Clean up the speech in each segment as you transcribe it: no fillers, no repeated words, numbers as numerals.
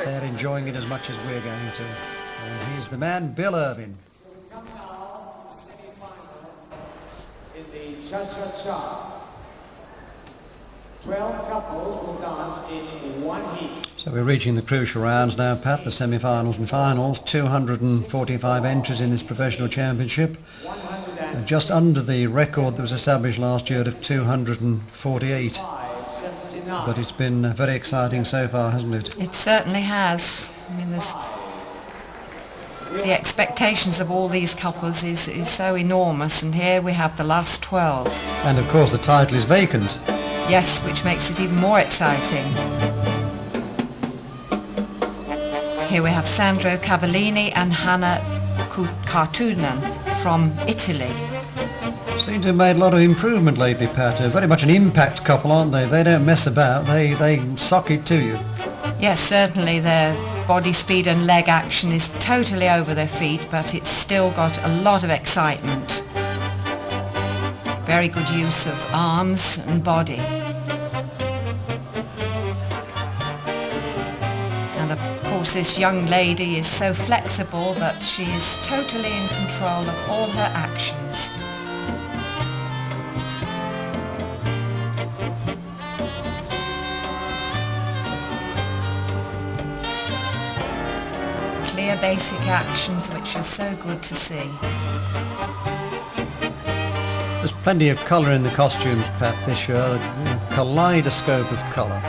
they're enjoying it as much as we're going to. And here's the man, Bill Irvin. Come now to the semi-final in the cha-cha-cha. 12 couples will dance in one heat. So we're reaching the crucial rounds now, Pat, the semi-finals and finals. 245 entries in this professional championship. Just under the record that was established last year of 248. But it's been very exciting so far, hasn't it? It certainly has. I mean, the expectations of all these couples is so enormous, and here we have the last 12. And of course the title is vacant. Yes, which makes it even more exciting. Here we have Sandro Cavallini and Hanna Cartunan from Italy. Seem to have made a lot of improvement lately, Pat. Very much an impact couple, aren't they? They don't mess about, they sock it to you. Yes, certainly their body speed and leg action is totally over their feet, but it's still got a lot of excitement. Very good use of arms and body. And of course this young lady is so flexible that she is totally in control of all her actions. Clear basic actions which are so good to see. There's plenty of colour in the costumes, Pat, this year. A kaleidoscope of colour.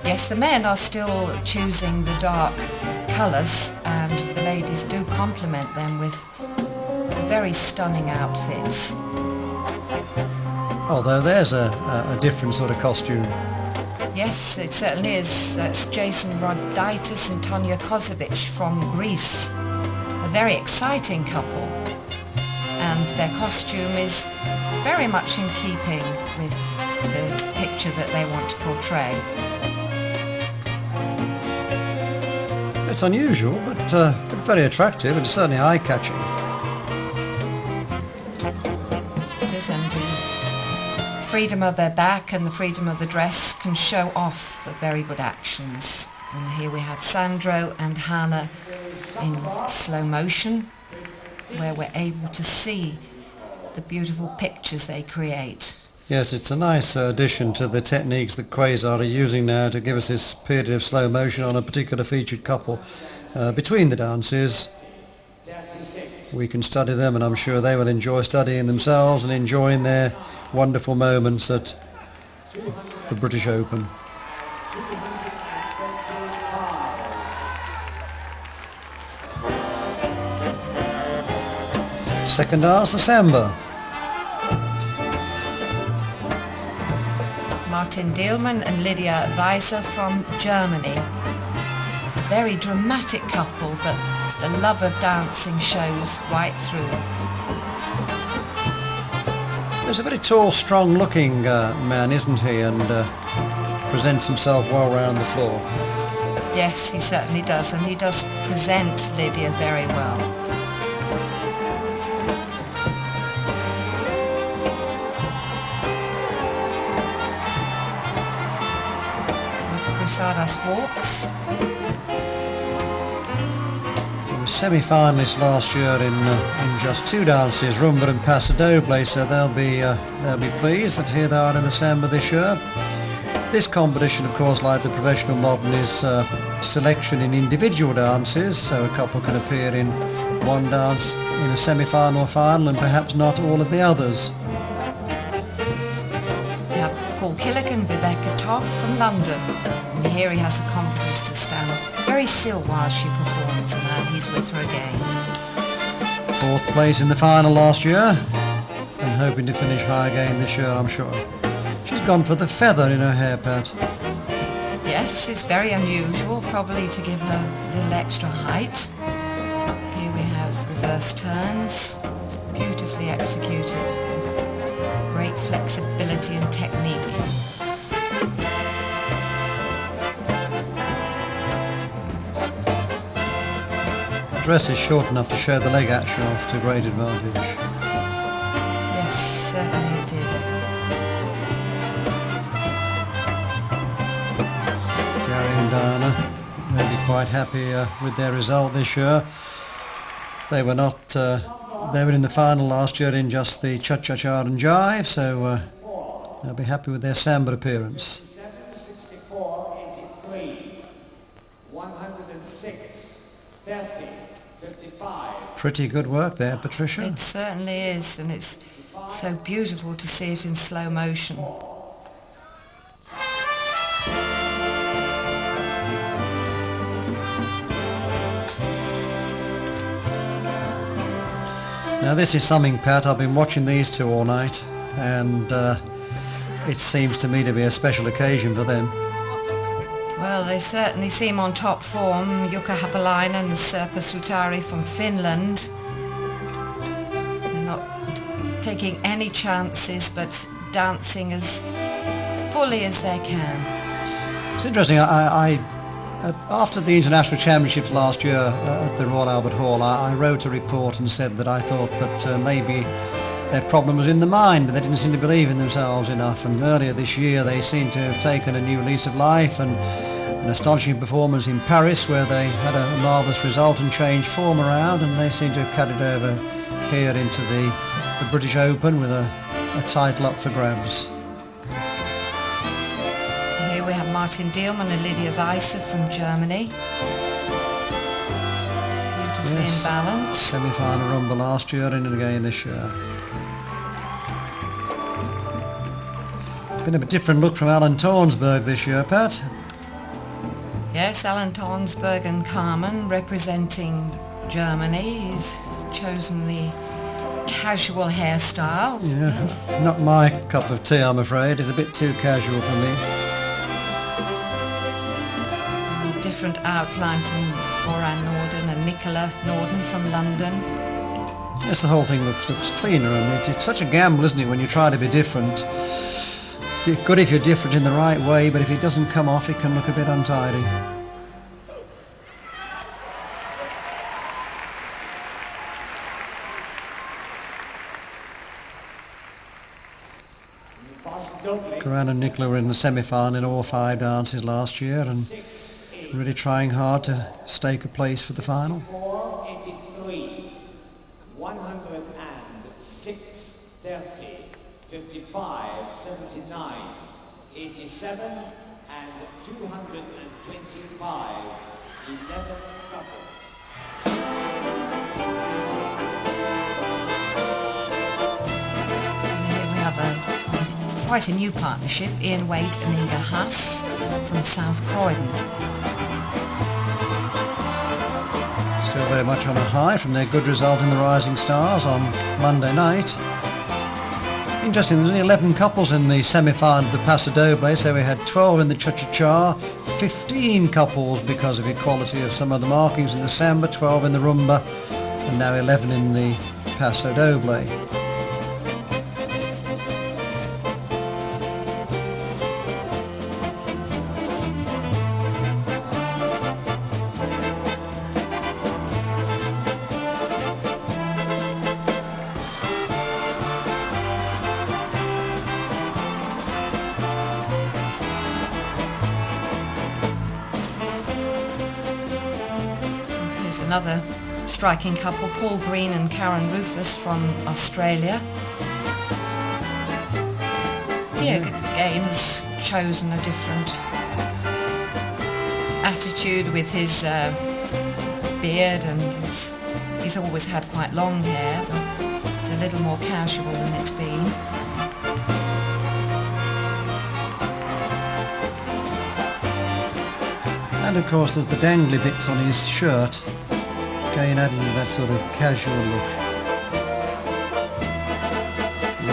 Yes, the men are still choosing the dark colours, and the ladies do complement them with very stunning outfits. Although there's a different sort of costume. Yes, it certainly is. That's Jason Rodaitis and Tonia Kozovic from Greece. A very exciting couple. And their costume is very much in keeping with the picture that they want to portray. It's unusual, but very attractive and certainly eye-catching. It is, and the freedom of their back and the freedom of the dress can show off the very good actions. And here we have Sandro and Hanna in slow motion, where we're able to see the beautiful pictures they create. Yes, it's a nice addition to the techniques that Quasar are using now to give us this period of slow motion on a particular featured couple. Between the dances, we can study them, and I'm sure they will enjoy studying themselves and enjoying their wonderful moments at the British Open. Second dance, the samba. Martin Dielmann and Lydia Weiser from Germany. A very dramatic couple, but the love of dancing shows right through. He's a very tall, strong-looking man, isn't he? And presents himself well round the floor. Yes, he certainly does, and he does present Lydia very well. Cruzadas walks. He was semi-finalist last year in just two dances, rumba and paso doble, so they'll be pleased that here they are in the samba this year. This competition, of course, like the professional modern, is selection in individual dances, so a couple can appear in one dance in a semi-final or final, and perhaps not all of the others. We have Paul Killick and Vibeke Toff from London. And here he has the confidence to stand very still while she performs, and now he's with her again. Fourth place in the final last year, and hoping to finish high again this year, I'm sure. She's gone for the feather in her hair, Pat. Yes, it's very unusual, probably to give her a little extra height. Here we have reverse turns, beautifully executed, with great flexibility and technique. The dress is short enough to show the leg action off to great advantage. Yes, certainly it did. Carrying Dana. They'll be quite happy with their result this year. They were not. They were in the final last year in just the cha-cha-cha and jive, so they'll be happy with their samba appearance. 64, 83, 106, 30, 55. Pretty good work there, Patricia. It certainly is, and it's so beautiful to see it in slow motion. Now this is something, Pat. I've been watching these two all night, and it seems to me to be a special occasion for them. Well, they certainly seem on top form. Jukka Hapalainen and Sirpa Sutari from Finland. They're not taking any chances, but dancing as fully as they can. It's interesting. After the International Championships last year at the Royal Albert Hall, I wrote a report and said that I thought that maybe their problem was in the mind, but they didn't seem to believe in themselves enough. And earlier this year they seem to have taken a new lease of life, and an astonishing performance in Paris where they had a marvellous result and changed form around, and they seem to have carried over here into the British Open with a title up for grabs. Here we have Martin Dielmann and Lydia Weiser from Germany. Beautifully in balance. Semi-final rumba last year and again this year. Been a bit different look from Alan Tornsberg this year, Pat. Yes, Alan Tornsberg and Carmen representing Germany. He's chosen the casual hairstyle. Yeah, not my cup of tea, I'm afraid. It's a bit too casual for me. A different outline from Oran Norden and Nicola Norden from London. Yes, the whole thing looks cleaner, and it's such a gamble, isn't it, when you try to be different. It's good if you're different in the right way, but if it doesn't come off, it can look a bit untidy. Karan and Nicola were in the semi-final in all 5 dances last year and really trying hard to stake a place for the final. 83, 106, 30, 55, 79, 87, and 225, 11 couples. Here we have quite a new partnership, Ian Waite and Inga Haas from South Croydon. Still very much on a high from their good result in the Rising Stars on Monday night. Interesting, there's only 11 couples in the semi-final of the Paso Doble, so we had 12 in the Cha-Cha-Cha, 15 couples because of equality of some of the markings in the Samba, 12 in the Rumba, and now 11 in the Paso Doble. Another striking couple, Paul Green and Karen Rufus from Australia. He again has chosen a different attitude with his beard, and he's always had quite long hair, but it's a little more casual than it's been. And of course there's the dangly bits on his shirt. Again adding to that sort of casual look.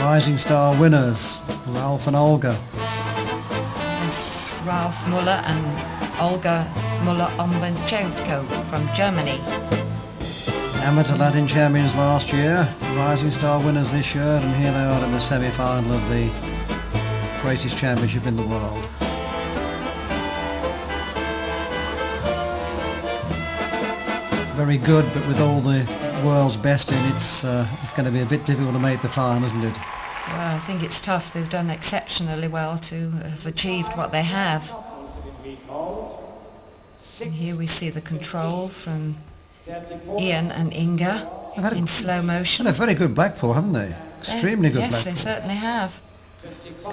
Rising Star winners, Ralph and Olga. Yes, Ralph Muller and Olga Muller-Ombenchenko from Germany. Amateur Latin champions last year, Rising Star winners this year, and here they are in the semi-final of the greatest championship in the world. Very good, but with all the world's best in, it's going to be a bit difficult to make the final, isn't it? Well, I think it's tough. They've done exceptionally well to have achieved what they have. And here we see the control from 34. Ian and Inga They've had in slow motion. a very good Blackpool, haven't they? Extremely good Yes, Blackpool. they certainly have.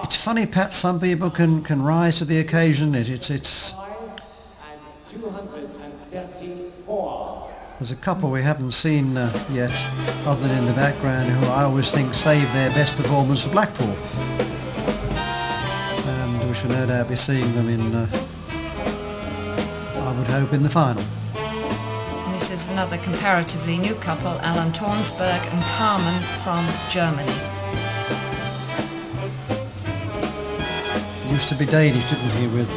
It's funny, Pat, some people can rise to the occasion. It's And 234. There's a couple we haven't seen yet, other than in the background, who I always think saved their best performance for Blackpool. And we shall no doubt be seeing them in, I would hope, in the final. And this is another comparatively new couple, Alan Tornsberg and Carmen from Germany. Used to be Danish, didn't he, with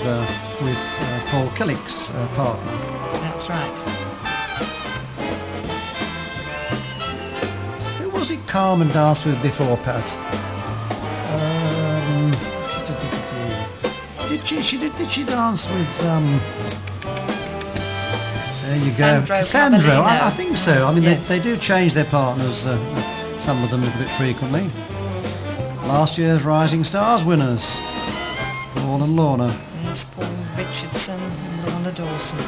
Paul Killick's partner. That's right. Who was it Carmen danced with before, Pat? Did she dance with? There you go, Sandro Cassandra. I Cavallino. think so. I mean, Yes. they do change their partners, some of them a little bit frequently. Last year's Rising Stars winners, Paul and Lorna. There's Paul Richardson and Lorna Dawson.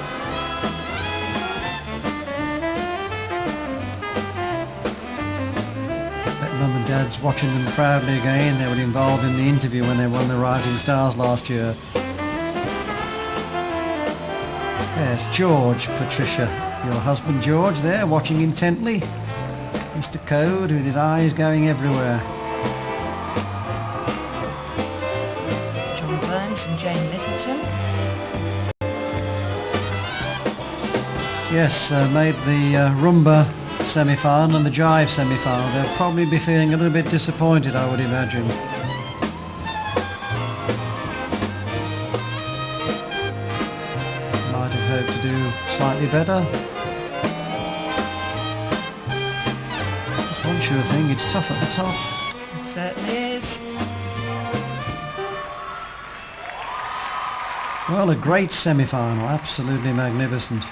Bet Mum and Dad's watching them proudly again. They were involved in the interview when they won the Rising Stars last year. There's George, Patricia, your husband George there, watching intently. Mr. Code with his eyes going everywhere. John Burns and Jane Littleton. Yes, made the rumba semi-final and the jive semi-final. They'll probably be feeling a little bit disappointed, I would imagine. Might have hoped to do slightly better. That's one sure thing, it's tough at the top. It certainly is. Well, a great semi-final, absolutely magnificent.